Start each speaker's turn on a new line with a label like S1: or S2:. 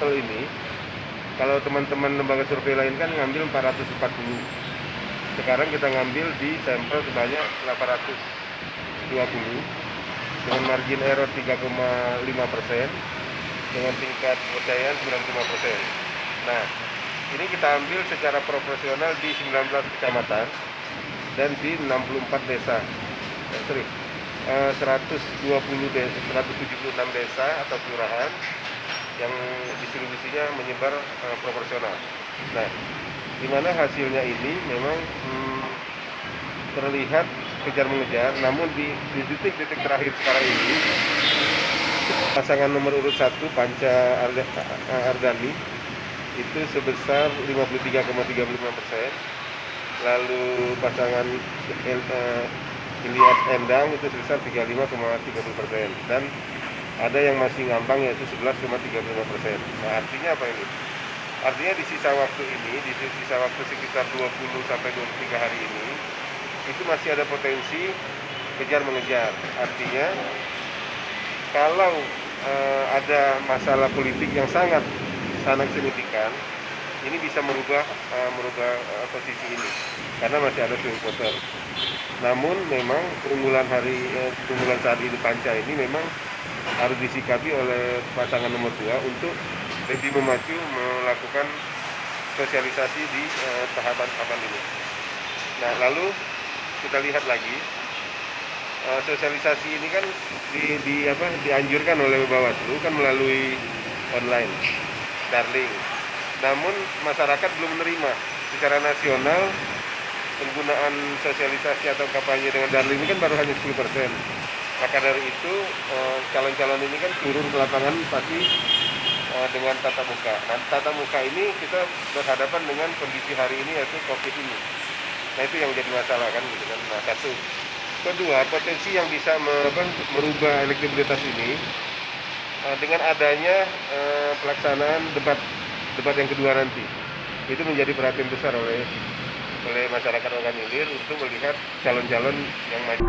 S1: sampel ini, kalau teman-teman lembaga survei lain kan ngambil 440. Sekarang kita ngambil di sampel sebanyak 820 dengan margin error 3,5%, dengan tingkat kepercayaan 95%. Nah, ini kita ambil secara proporsional di 19 kecamatan dan di 64 desa. 176 desa atau kelurahan yang distribusinya menyebar proporsional. Nah, di mana hasilnya ini memang terlihat kejar mengejar, namun di titik-titik terakhir sekarang ini pasangan nomor urut 1 Panca Ardani itu sebesar 53,35%, lalu pasangan Ilyas Endang itu sebesar 35,30%, dan ada yang masih ngambang yaitu 11,35%. Nah, artinya apa ini? Artinya di sisa waktu ini, di sisa waktu sekitar 20 sampai 23 hari ini, itu masih ada potensi kejar mengejar. Artinya kalau ada masalah politik yang sangat signifikan, ini bisa merubah posisi ini karena masih ada swing voter. Namun memang keunggulan saat ini Panca ini memang harus disikapi oleh pasangan nomor 2 untuk lebih memacu melakukan sosialisasi di tahapan ini. Nah, lalu kita lihat lagi sosialisasi ini kan dianjurkan oleh Bawaslu kan melalui online, Darling. Namun masyarakat belum menerima secara nasional. Penggunaan sosialisasi atau kampanye dengan Darling ini kan baru hanya 10%. Maka dari itu calon-calon ini kan turun ke lapangan pasti dengan tatap muka. Nah, tatap muka ini kita berhadapan dengan kondisi hari ini yaitu COVID ini. Nah, itu yang menjadi masalah kan gitu kan. Nah, satu. Kedua, potensi yang bisa merubah elektabilitas ini dengan adanya pelaksanaan debat yang kedua nanti. Itu menjadi perhatian besar oleh masyarakat Ogan Ilir untuk melihat calon-calon yang maju.